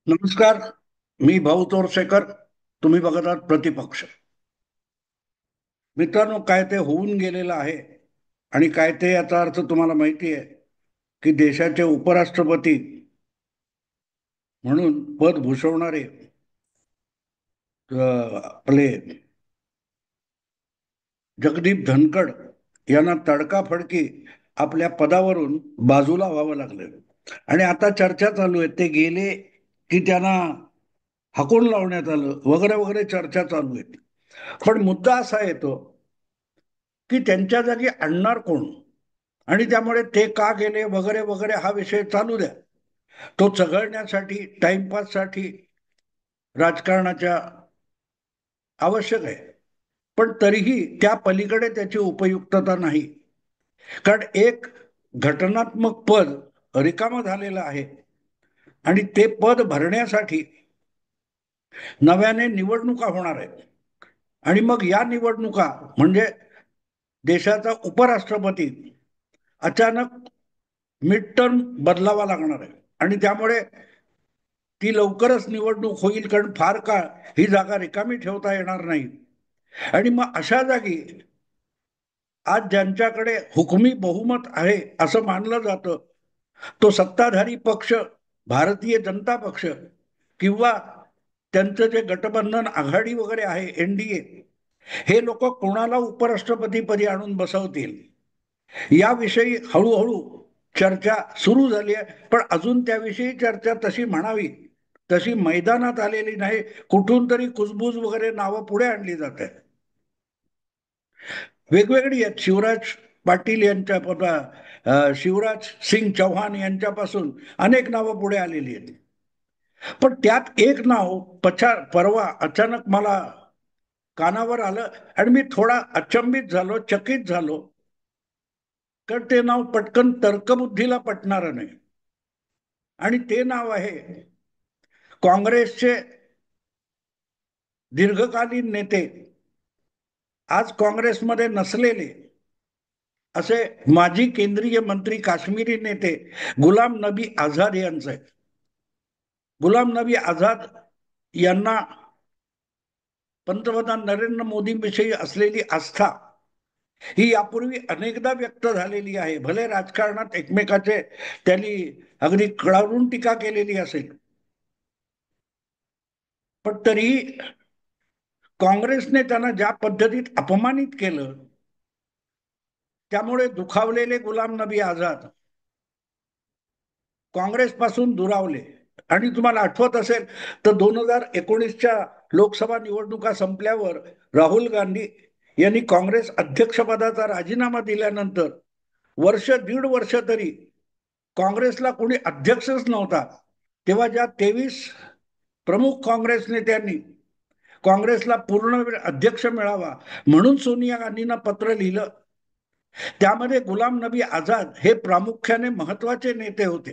नमस्कार. मी भाऊ तोरसेकर. तुम्ही बघत आहात प्रतिपक्ष. मित्रांनो, काय ते होऊन गेलेलं आहे आणि काय ते याचा अर्थ तुम्हाला माहिती आहे की देशाचे उपराष्ट्रपती म्हणून पद भूषवणारे आपले जगदीप धनखड यांना तडकाफडकी आपल्या पदावरून बाजूला व्हावं लागलं. आणि आता चर्चा चालू आहे ते गेले की त्यांना हाकून लावण्यात आलं वगैरे वगैरे चर्चा चालू आहे. पण मुद्दा असा येतो की त्यांच्या जागी आणणार कोण, आणि त्यामुळे ते का गेले वगैरे वगैरे हा विषय चालू द्या. तो चघळण्यासाठी टाइमपाससाठी राजकारणाच्या आवश्यक आहे, पण तरीही त्या पलीकडे त्याची उपयुक्तता नाही. कारण एक घटनात्मक पद रिकामं झालेलं आहे आणि ते पद भरण्यासाठी नव्याने निवडणुका होणार आहेत. आणि मग या निवडणुका म्हणजे देशाचा उपराष्ट्रपती अचानक मिड टर्म बदलावा लागणार आहे. आणि त्यामुळे ती लवकरच निवडणूक होईल, कारण फार काळ ही जागा रिकामी ठेवता येणार नाही. आणि मग अशा जागी आज ज्यांच्याकडे हुकुमी बहुमत आहे असं मानलं जातं तो सत्ताधारी पक्ष भारतीय जनता पक्ष किंवा त्यांचं जे गठबंधन आघाडी वगैरे आहे एनडीए, हे लोक कोणाला उपराष्ट्रपतीपदी आणून बसवतील याविषयी हळूहळू चर्चा सुरू झाली आहे. पण अजून त्याविषयी चर्चा तशी म्हणावी तशी मैदानात आलेली नाही. कुठून तरी कुजबूज वगैरे नावं पुढे आणली जात आहेत. वेगवेगळी आहेत. शिवराज पाटील यांच्या शिवराज सिंग चौहान यांच्यापासून अनेक नावं पुढे आलेली आहेत. पण त्यात एक नाव परवा अचानक मला कानावर आलं आणि मी थोडा अचंबित झालो, चकित झालो. कारण ते नाव पटकन तर्कबुद्धीला पटणारं नाही. आणि ते नाव आहे काँग्रेसचे दीर्घकालीन नेते, आज काँग्रेसमध्ये नसलेले असे माजी केंद्रीय मंत्री काश्मीरी नेते गुलाम नबी आझाद यांचं आहे. गुलाम नबी आझाद यांना पंतप्रधान नरेंद्र मोदींविषयी असलेली आस्था ही यापूर्वी अनेकदा व्यक्त झालेली आहे. भले राजकारणात एकमेकाचे त्यांनी अगदी कळावून टीका केलेली असेल, पण तरीही काँग्रेसने त्यांना ज्या पद्धतीत अपमानित केलं त्यामुळे दुखावलेले गुलाम नबी आझाद काँग्रेसपासून दुरावले. आणि तुम्हाला आठवत असेल तर 2019च्या लोकसभा निवडणुका संपल्यावर राहुल गांधी यांनी काँग्रेस अध्यक्षपदाचा राजीनामा दिल्यानंतर वर्ष दीड वर्ष तरी काँग्रेसला कोणी अध्यक्षच नव्हता. तेव्हा ज्या 23 प्रमुख काँग्रेस नेत्यांनी काँग्रेसला पूर्ण अध्यक्ष मिळावा म्हणून सोनिया गांधींना पत्र लिहिलं, त्यामध्ये गुलाम नबी आझाद हे प्रामुख्याने महत्वाचे नेते होते.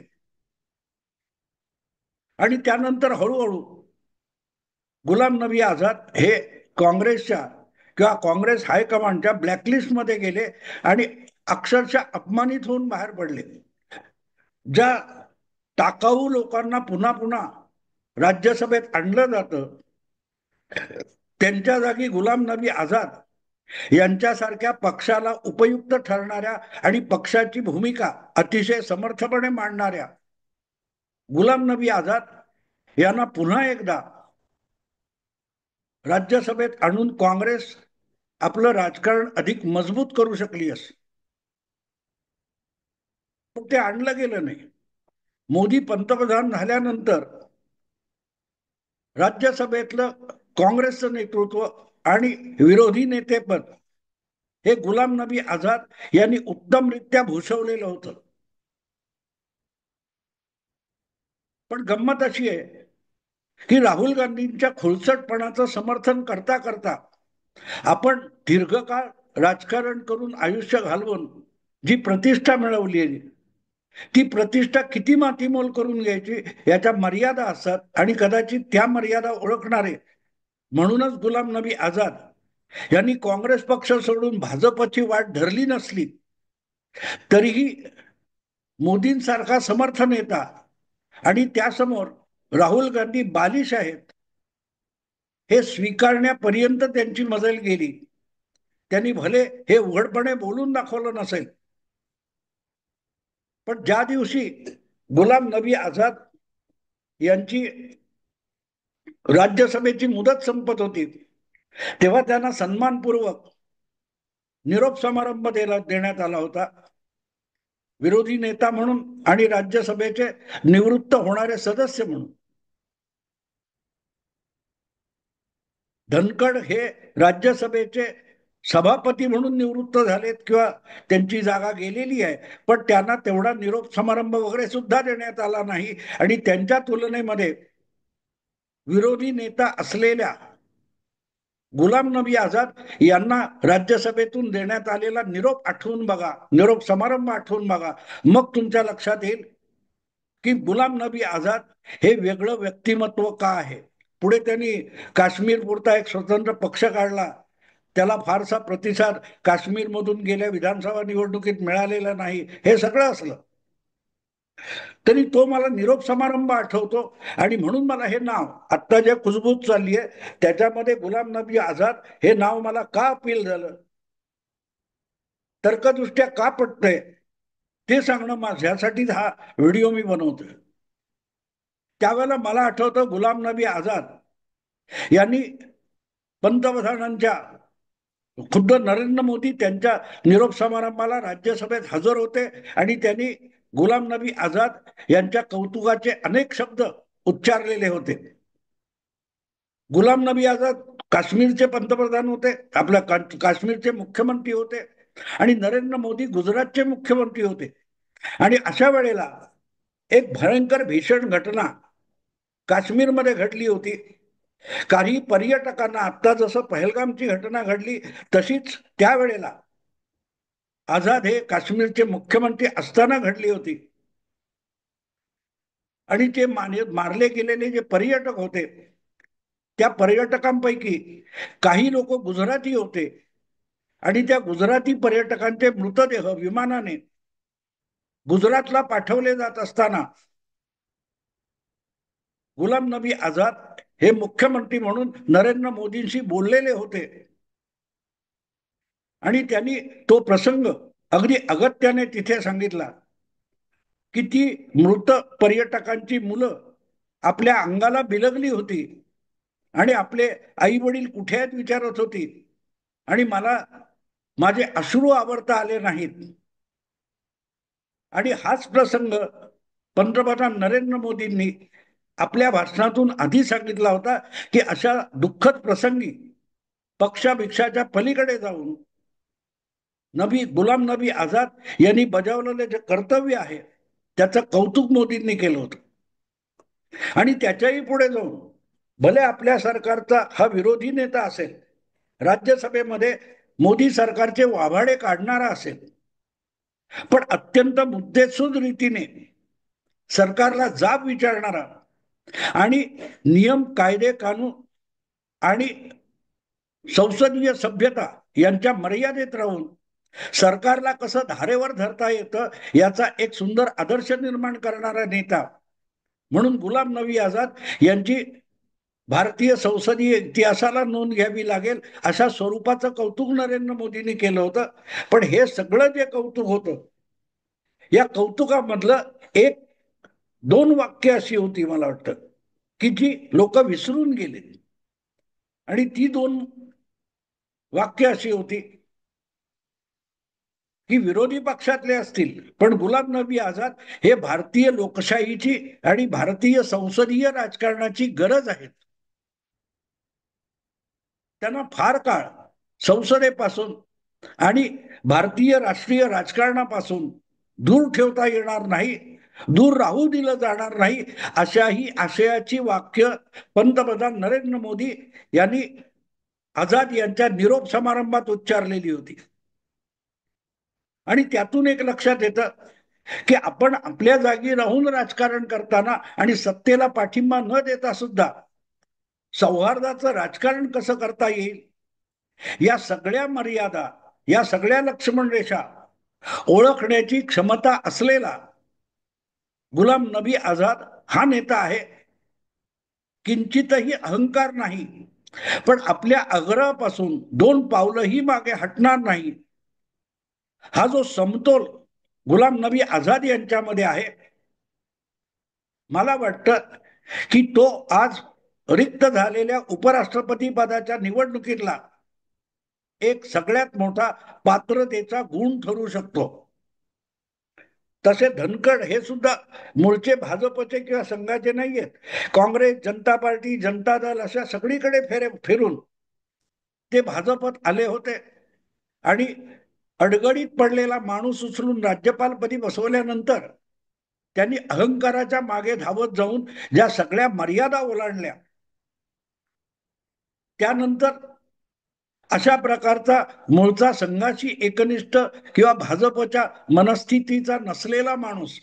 आणि त्यानंतर हळूहळू गुलाम नबी आझाद हे काँग्रेसच्या किंवा काँग्रेस हायकमांडच्या ब्लॅकलिस्टमध्ये गेले आणि अक्षरशः अपमानित होऊन बाहेर पडले. ज्या टाकाऊ लोकांना पुन्हा पुन्हा राज्यसभेत आणलं जातं त्यांच्या जागी गुलाम नबी आझाद यांच्यासारख्या पक्षाला उपयुक्त ठरणाऱ्या आणि पक्षाची भूमिका अतिशय समर्थपणे मांडणाऱ्या गुलाम नबी आझाद यांना पुन्हा एकदा राज्यसभेत आणून काँग्रेस आपलं राजकारण अधिक मजबूत करू शकली असते. पण ते आणलं गेलं नाही. मोदी पंतप्रधान झाल्यानंतर राज्यसभेतलं काँग्रेसचं नेतृत्व आणि विरोधी नेतेपद हे गुलाम नबी आझाद यांनी उत्तमरित्या भूषवलेलं होतं. पण गंमत अशी आहे की राहुल गांधींच्या खुळचटपणाचं समर्थन करता करता आपण दीर्घकाळ राजकारण करून आयुष्य घालवून जी प्रतिष्ठा मिळवली ती प्रतिष्ठा किती मातीमोल करून घ्यायची याच्या मर्यादा असतात. आणि कदाचित त्या मर्यादा ओळखणारे म्हणूनच गुलाम नबी आझाद यांनी काँग्रेस पक्ष सोडून भाजपची वाट धरली नसली तरीही मोदींसारखा समर्थ नेता आणि त्यासमोर राहुल गांधी बालिश आहेत हे स्वीकारण्यापर्यंत त्यांची मजल गेली. त्यांनी भले हे उघडपणे बोलून दाखवलं नसेल, पण ज्या दिवशी गुलाम नबी आझाद यांची राज्यसभेची मुदत संपत होती, तेव्हा त्यांना सन्मानपूर्वक निरोप समारंभ देण्यात आला होता, विरोधी नेता म्हणून आणि राज्यसभेचे निवृत्त होणारे सदस्य म्हणून. धनखड हे राज्यसभेचे सभापती म्हणून निवृत्त झालेत किंवा त्यांची जागा गेलेली आहे, पण त्यांना तेवढा निरोप समारंभ वगैरे सुद्धा देण्यात आला नाही. आणि त्यांच्या तुलनेमध्ये विरोधी नेता असलेल्या गुलाम नबी आझाद यांना राज्यसभेतून देण्यात आलेला निरोप आठवून बघा, निरोप समारंभ आठवून बघा, मग तुमच्या लक्षात येईल की गुलाम नबी आझाद हे वेगळं व्यक्तिमत्व का आहे. पुढे त्यांनी काश्मीर पुरता एक स्वतंत्र पक्ष काढला, त्याला फारसा प्रतिसाद काश्मीरमधून गेल्या विधानसभा निवडणुकीत मिळालेला नाही. हे सगळं असलं तरी तो मला निरोप समारंभ आठवतो. आणि म्हणून मला हे नाव आत्ता जे कुजबूज चालली आहे त्याच्यामध्ये गुलाम नबी आझाद हे नाव मला का अपील झालं, तर्कदृष्ट्या का पटतंय, ते सांगणं माझ्यासाठी हा व्हिडिओ मी बनवतोय. त्यावेळेला मला आठवतं गुलाम नबी आझाद यांनी पंतप्रधानांच्या खुद्द नरेंद्र मोदी त्यांच्या निरोप समारंभाला राज्यसभेत हजर होते आणि त्यांनी गुलाम नबी आझाद यांच्या कौतुकाचे अनेक शब्द उच्चारलेले होते. गुलाम नबी आझाद काश्मीरचे पंतप्रधान होते, आपल्या काश्मीरचे मुख्यमंत्री होते आणि नरेंद्र मोदी गुजरातचे मुख्यमंत्री होते. आणि अशा वेळेला एक भयंकर भीषण घटना काश्मीरमध्ये घडली होती. काही पर्यटकांना आता जसं पहलगामची घटना घडली तशीच त्यावेळेला आझाद हे काश्मीरचे मुख्यमंत्री असताना घडली होती. आणि ते मारले गेलेले जे पर्यटक होते त्या पर्यटकांपैकी काही लोक गुजराती होते आणि त्या गुजराती पर्यटकांचे मृतदेह विमानाने गुजरातला पाठवले जात असताना गुलाम नबी आझाद हे मुख्यमंत्री म्हणून नरेंद्र मोदींशी बोललेले होते. आणि त्यांनी तो प्रसंग अगदी अगत्याने तिथे सांगितला की ती मृत पर्यटकांची मुलं आपल्या अंगाला बिलगली होती आणि आपले आई वडील कुठे आहेत विचारत होती आणि मला माझे अश्रू आवरता आले नाहीत. आणि हाच प्रसंग पंतप्रधान नरेंद्र मोदींनी आपल्या भाषणातून आधी सांगितला होता की अशा दुःखद प्रसंगी पक्षाभिक्षाच्या पलीकडे जाऊन गुलाम नबी आझाद यांनी बजावलेले जे कर्तव्य आहे त्याचं कौतुक मोदींनी केलं होतं. आणि त्याच्याही पुढे जाऊन भले आपल्या सरकारचा हा विरोधी नेता असेल, राज्यसभेमध्ये मोदी सरकारचे वाभाडे काढणारा असेल, पण अत्यंत मुद्देसूद रीतीने सरकारला जाब विचारणारा आणि नियम कायदे कानून आणि संसदीय सभ्यता यांच्या मर्यादेत राहून सरकारला कसं धारेवर धरता येतं याचा एक सुंदर आदर्श निर्माण करणारा नेता म्हणून गुलाम नबी आझाद यांची भारतीय संसदीय इतिहासाला नोंद घ्यावी लागेल अशा स्वरूपाचं कौतुक नरेंद्र मोदींनी केलं होतं. पण हे सगळं जे कौतुक होतं या कौतुकामधलं एक दोन वाक्य अशी होती मला वाटतं की जी लोक विसरून गेले. आणि ती दोन वाक्य अशी होती की विरोधी पक्षातले असतील पण गुलाम नबी आझाद हे भारतीय लोकशाहीची आणि भारतीय संसदीय राजकारणाची गरज आहे. त्यांना फार काळ संसदेपासून आणि भारतीय राष्ट्रीय राजकारणापासून दूर ठेवता येणार नाही, दूर राहू दिलं जाणार नाही, अशाही आशयाची वाक्य पंतप्रधान नरेंद्र मोदी यांनी आझाद यांच्या निरोप समारंभात उच्चारलेली होती. आणि त्यातून एक लक्षात येतं की आपण आपल्या जागी राहून राजकारण करताना आणि सत्तेला पाठिंबा न देता सुद्धा सौहार्दाचं राजकारण कसं करता येईल या सगळ्या मर्यादा, या सगळ्या लक्ष्मण रेषा ओळखण्याची क्षमता असलेला गुलाम नबी आझाद हा नेता आहे. किंचितही अहंकार नाही, पण आपल्या आग्रहापासून 2 पावलंही मागे हटणार नाही, हा जो समतोल गुलाम नबी आझाद यांच्यामध्ये आहे, मला वाटतं की तो आज रिक्त झालेल्या उपराष्ट्रपती पदाच्या निवडणुकीतला एक सगळ्यात मोठा पात्रतेचा गुण ठरू शकतो. तसे धनखड हे सुद्धा मूळचे भाजपचे किंवा संघाचे नाहीयेत. काँग्रेस, जनता पार्टी, जनता दल अशा सगळीकडे फिरून ते भाजपत आले होते आणि अडगडीत पडलेला माणूस उचलून राज्यपालपदी बसवल्यानंतर त्यांनी अहंकाराच्या मागे धावत जाऊन ज्या सगळ्या मर्यादा ओलांडल्या, त्यानंतर अशा प्रकारचा मूळचा संघाशी एकनिष्ठ किंवा भाजपच्या मनस्थितीचा नसलेला माणूस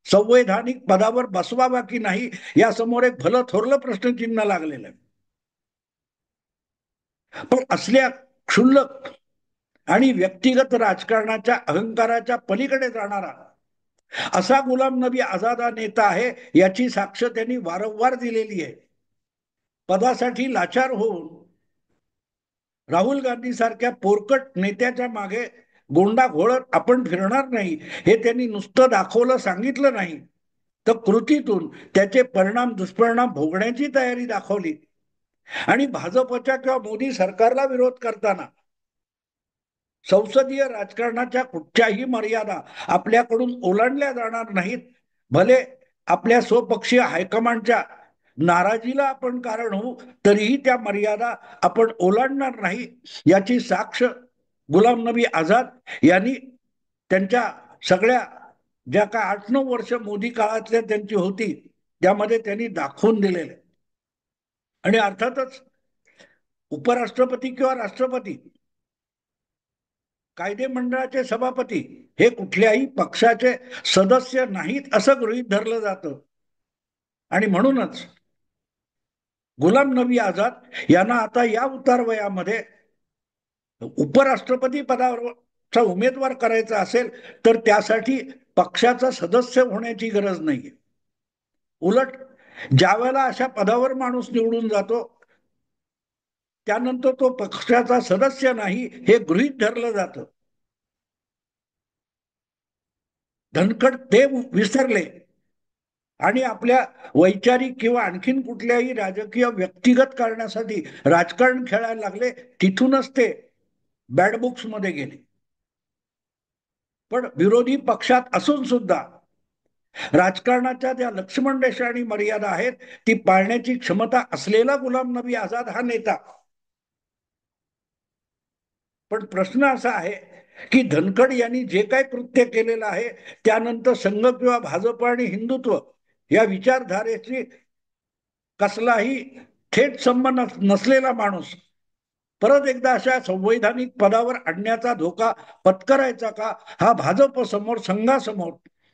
संवैधानिक पदावर बसवावा की नाही यासमोर एक भलं थोरलं प्रश्नचिन्ह लागलेलं आहे. पण असल्या क्षुल्लक आणि व्यक्तिगत राजकारणाच्या अहंकाराच्या पलीकडे जाणारा असा गुलाम नबी आझाद हा नेता आहे, याची साक्ष त्यांनी वारंवार दिलेली आहे. पदासाठी लाचार होऊन राहुल गांधी सारख्या पोरकट नेत्याच्या मागे गोंडा घोळत आपण फिरणार नाही, हे त्यांनी नुसतं दाखवलं, सांगितलं नाही, तर कृतीतून त्याचे परिणाम दुष्परिणाम भोगण्याची तयारी दाखवली. आणि भाजपच्या किंवा मोदी सरकारला विरोध करताना संसदीय राजकारणाच्या कुठच्याही मर्यादा आपल्याकडून ओलांडल्या जाणार नाहीत. भले आपल्या स्वपक्षीय हायकमांडच्या नाराजीला आपण कारण होऊ, तरीही त्या मर्यादा आपण ओलांडणार नाही, याची साक्ष गुलाम नबी आझाद यांनी त्यांच्या सगळ्या ज्या काय 8-9 वर्ष मोदी काळातल्या त्यांची होती त्यामध्ये त्यांनी दाखवून दिलेले. आणि अर्थातच उपराष्ट्रपती किंवा राष्ट्रपती, कायदे मंडळाचे सभापती हे कुठल्याही पक्षाचे सदस्य नाहीत असं गृहीत धरलं जातं. आणि म्हणूनच गुलाम नबी आझाद यांना आता या उतारवयामध्ये उपराष्ट्रपती पदावरचा उमेदवार करायचा असेल तर त्यासाठी पक्षाचा सदस्य होण्याची गरज नाहीये. उलट ज्या वेळेला अशा पदावर माणूस निवडून जातो त्यानंतर तो पक्षाचा सदस्य नाही हे गृहीत धरलं जातं. धनखड ते विसरले आणि आपल्या वैचारिक किंवा आणखीन कुठल्याही राजकीय व्यक्तिगत कारणासाठी राजकारण खेळायला लागले. तिथूनच ते बॅड बुक्स मध्ये गेले. पण विरोधी पक्षात असून सुद्धा राजकारणाच्या ज्या लक्ष्मण रेषा आणि मर्यादा आहेत ती पाळण्याची क्षमता असलेला गुलाम नबी आझाद हा नेता. पण प्रश्न असा आहे की धनखड यांनी जे काही कृत्य केलेलं आहे त्यानंतर संघ किंवा भाजप आणि हिंदुत्व या विचारधारेची कसलाही थेट संबंध नसलेला माणूस परत एकदा अशा संवैधानिक पदावर आणण्याचा धोका पत्करायचा का, हा भाजप समोर, संघासमोर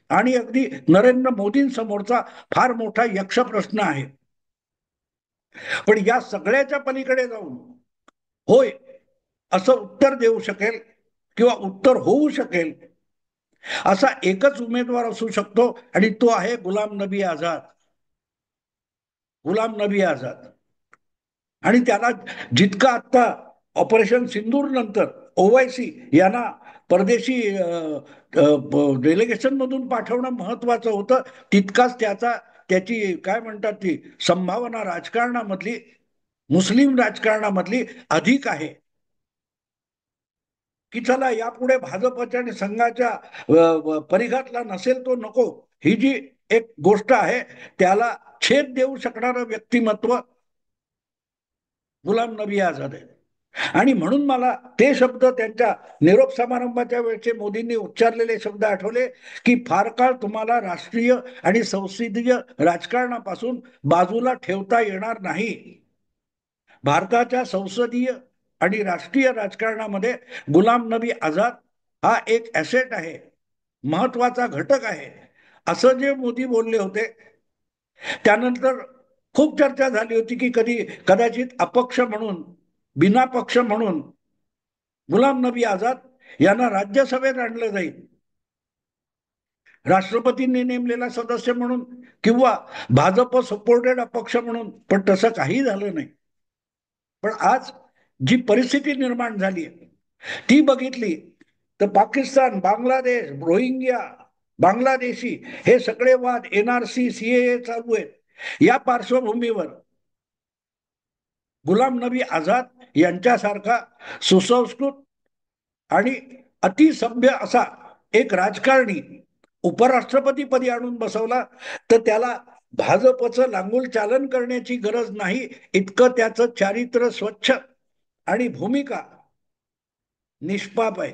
आणि अगदी नरेंद्र मोदींसमोरचा फार मोठा यक्ष प्रश्न आहे. पण या सगळ्याच्या पलीकडे जाऊन होय असं उत्तर देऊ शकेल किंवा उत्तर होऊ शकेल असा एकच उमेदवार असू शकतो आणि तो आहे गुलाम नबी आझाद. गुलाम नबी आझाद. आणि त्याला जितका आता ऑपरेशन सिंदूर नंतर ओवायसी यांना परदेशी डेलिगेशन मधून पाठवणं महत्वाचं होतं, तितकाच त्याची काय म्हणतात ती संभावना राजकारणामधली, मुस्लिम राजकारणामधली अधिक आहे. की चला यापुढे भाजपच्या आणि संघाच्या परिघातला नसेल तो नको, ही जी एक गोष्ट आहे त्याला छेद देऊ शकणारं व्यक्तिमत्व गुलाम नबी आझाद आहे. आणि म्हणून मला ते शब्द त्यांच्या निरोप समारंभाच्या वेळचे मोदींनी उच्चारलेले शब्द आठवले की फार काळ तुम्हाला राष्ट्रीय आणि संसदीय राजकारणापासून बाजूला ठेवता येणार नाही. भारताच्या संसदीय आणि राष्ट्रीय राजकारणामध्ये गुलाम नबी आझाद हा एक ऍसेट आहे, महत्वाचा घटक आहे, असं जे मोदी बोलले होते. त्यानंतर खूप चर्चा झाली होती की कदाचित अपक्ष म्हणून, बिना पक्ष म्हणून गुलाम नबी आझाद यांना राज्यसभेत आणलं जाईल. राष्ट्रपतींनी नेमलेला सदस्य म्हणून किंवा भाजप सपोर्टेड अपक्ष म्हणून, पण तसं काही झालं नाही. पण आज जी परिस्थिती निर्माण झाली ती बघितली तर पाकिस्तान, बांगलादेश, रोहिंग्या, बांगलादेशी हे सगळे वाद, NRC, CAA चालू आहेत. या पार्श्वभूमीवर गुलाम नबी आझाद यांच्यासारखा सुसंस्कृत आणि अतिसभ्य असा एक राजकारणी उपराष्ट्रपतीपदी आणून बसवला, तर त्याला भाजपचं लांगुल चालन करण्याची गरज नाही, इतकं त्याचं चारित्र्य स्वच्छ आणि भूमिका निष्पाप आहे.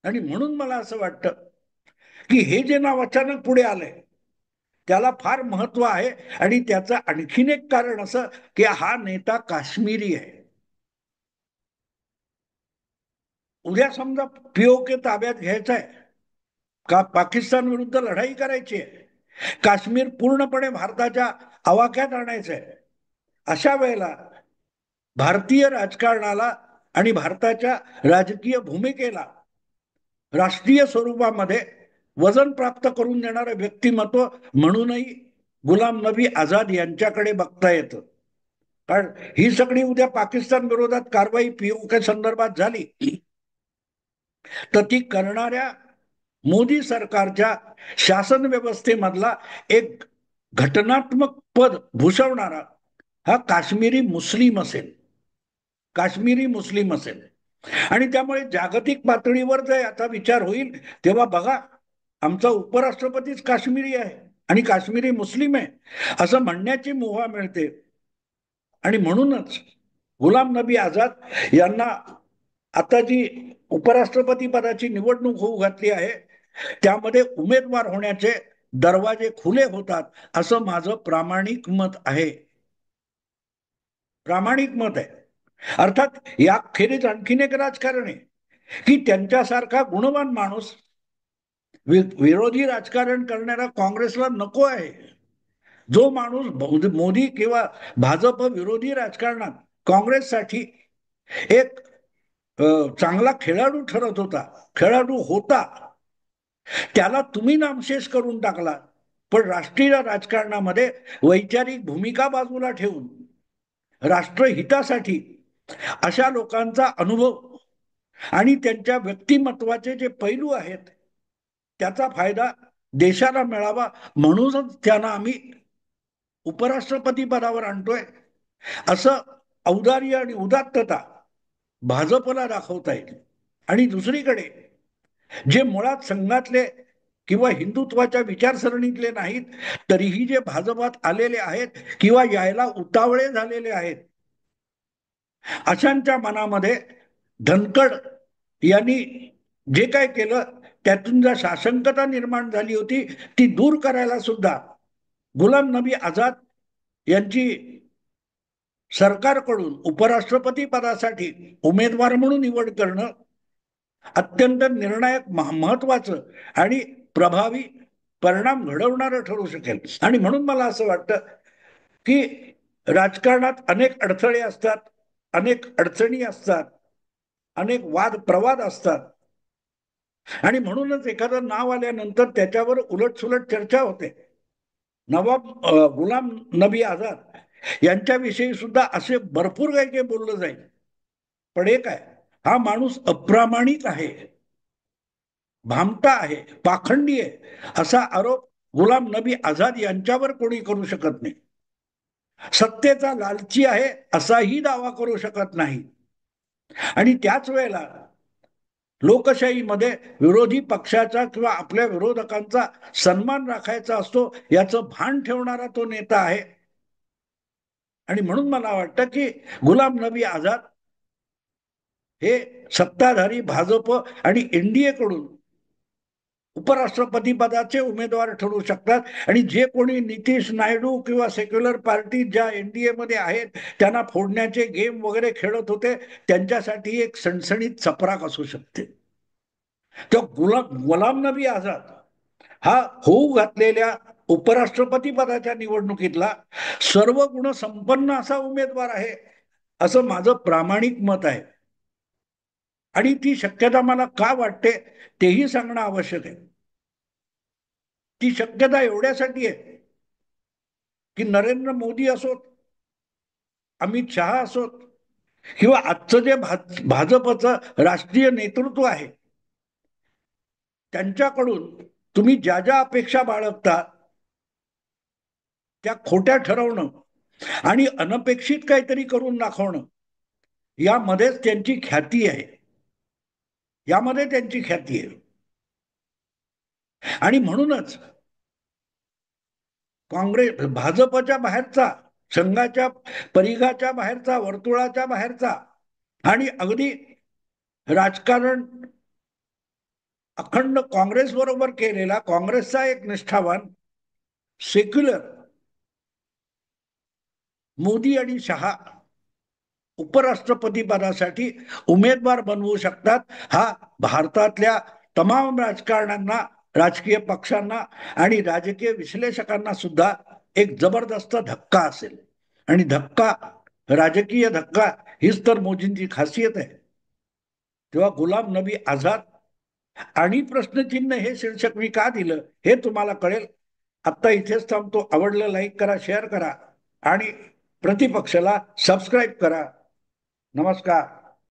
आणि म्हणून मला असं वाटतं की हे जे नाव अचानक पुढे आलंय त्याला फार महत्व आहे. आणि त्याचं आणखीन एक कारण असं की हा नेता काश्मीरी आहे. उद्या समजा POK ताब्यात घ्यायचा आहे का, पाकिस्तान विरुद्ध लढाई करायची आहे, काश्मीर पूर्णपणे भारताच्या आवाक्यात आणायचं आहे, अशा वेळेला भारतीय राजकारणाला आणि भारताच्या राजकीय भूमिकेला राष्ट्रीय स्वरूपामध्ये वजन प्राप्त करून देणारं व्यक्तिमत्व म्हणूनही गुलाम नबी आझाद यांच्याकडे बघता येतं. कारण ही सगळी उद्या पाकिस्तान विरोधात कारवाई POK संदर्भात झाली तर ती करणाऱ्या मोदी सरकारच्या शासन व्यवस्थेमधला एक घटनात्मक पद भूषवणारा हा काश्मीरी मुस्लिम असेल, काश्मीरी मुस्लिम असेल. आणि त्यामुळे जागतिक पातळीवर जर याचा विचार होईल तेव्हा बघा, आमचा उपराष्ट्रपतीच काश्मीरी आहे आणि काश्मीरी मुस्लिम आहे असं म्हणण्याची मुभा मिळते. आणि म्हणूनच गुलाम नबी आझाद यांना आता जी उपराष्ट्रपती पदाची निवडणूक होऊ घातली आहे त्यामध्ये उमेदवार होण्याचे दरवाजे खुले होतात, असं माझं प्रामाणिक मत आहे. प्रामाणिक मत आहे. अर्थात याखेरीज आणखीन एक राजकारण आहे की त्यांच्यासारखा गुणवान माणूस विरोधी राजकारण करणारा काँग्रेसला नको आहे. जो माणूस मोदी किंवा भाजप विरोधी राजकारणात काँग्रेससाठी एक चांगला खेळाडू ठरत होता, खेळाडू होता, त्याला तुम्ही नामशेष करून टाकला. पण राष्ट्रीय राजकारणामध्ये वैचारिक भूमिका बाजूला ठेवून राष्ट्रहितासाठी अशा लोकांचा अनुभव आणि त्यांच्या व्यक्तिमत्वाचे जे पैलू आहेत त्याचा फायदा देशाला मिळावा म्हणूनच त्यांना आम्ही उपराष्ट्रपती पदावर आणतोय, असं औदार्य आणि उदात्तता भाजपला दाखवता येईल. आणि दुसरीकडे जे मुळात संघातले किंवा हिंदुत्वाच्या विचारसरणीतले नाहीत तरीही जे भाजपात आलेले आहेत किंवा यायला उतावळे झालेले आहेत, अशांच्या मनामध्ये धनकड यांनी जे काय केलं त्यातून ज्या साशंकता निर्माण झाली होती ती दूर करायला सुद्धा गुलाम नबी आझाद यांची सरकारकडून उपराष्ट्रपती पदासाठी उमेदवार म्हणून निवड करणं अत्यंत निर्णायक, महत्वाचं आणि प्रभावी परिणाम घडवणारं ठरू शकेल. आणि म्हणून मला असं वाटतं की राजकारणात अनेक अडथळे असतात, अनेक अडचणी असतात, अनेक वाद प्रवाद असतात. आणि म्हणूनच एखादं नाव आल्यानंतर त्याच्यावर उलटसुलट चर्चा होते. नवाब गुलाम नबी आझाद यांच्याविषयी सुद्धा असे भरपूर काही काही बोललं जाईल. पण एक आहे, हा माणूस अप्रामाणिक आहे, भामटा आहे, पाखंडी आहे असा आरोप गुलाम नबी आझाद यांच्यावर कोणी करू शकत नाही. सत्तेचा लालची आहे असाही दावा करू शकत नाही. आणि त्याच वेळेला लोकशाहीमध्ये विरोधी पक्षाचा किंवा आपल्या विरोधकांचा सन्मान राखायचा असतो याचं भान ठेवणारा तो नेता आहे. आणि म्हणून मला वाटतं की गुलाम नबी आझाद हे सत्ताधारी भाजप आणि NDA कडून उपराष्ट्रपती पदाचे उमेदवार ठरू शकतात. आणि जे कोणी नितीश नायडू किंवा सेक्युलर पार्टी ज्या NDA मध्ये आहेत त्यांना फोडण्याचे गेम वगैरे खेळत होते त्यांच्यासाठी एक सणसणीत चपराक असू शकते. तो गुलाम नबी आझाद हा होऊ घातलेल्या उपराष्ट्रपती पदाच्या निवडणुकीतला सर्व गुण संपन्न असा उमेदवार आहे असं माझं प्रामाणिक मत आहे. आणि ती शक्यता मला का वाटते तेही सांगणं आवश्यक आहे. ती शक्यता एवढ्यासाठी आहे की नरेंद्र मोदी असोत, अमित शहा असोत, किंवा आजचं जे भाजपचं राष्ट्रीय नेतृत्व आहे त्यांच्याकडून तुम्ही ज्या ज्या अपेक्षा बाळगता त्या खोट्या ठरवणं आणि अनपेक्षित काहीतरी करून दाखवणं, यामध्येच त्यांची ख्याती आहे. यामध्ये त्यांची ख्याती आहे. आणि म्हणूनच काँग्रेस भाजपच्या बाहेरचा, संघाच्या परिघाच्या बाहेरचा, वर्तुळाच्या बाहेरचा आणि अगदी राजकारण अखंड काँग्रेस बरोबर केलेला काँग्रेसचा एक निष्ठावान सेक्युलर मोदी आणि शहा उपराष्ट्रपती पदासाठी उमेदवार बनवू शकतात, हा भारतातल्या तमाम राजकारण्यांना, राजकीय पक्षांना आणि राजकीय विश्लेषकांना सुद्धा एक जबरदस्त धक्का असेल. आणि धक्का, राजकीय धक्का, हीच तर मोदींची खासियत आहे. तेव्हा गुलाम नबी आझाद आणि प्रश्नचिन्ह हे शीर्षक मी का दिलं हे तुम्हाला कळेल. आत्ता इथेच थांबतो. आवडलं लाईक करा, शेअर करा आणि प्रतिपक्षाला सबस्क्राईब करा. नमस्कार.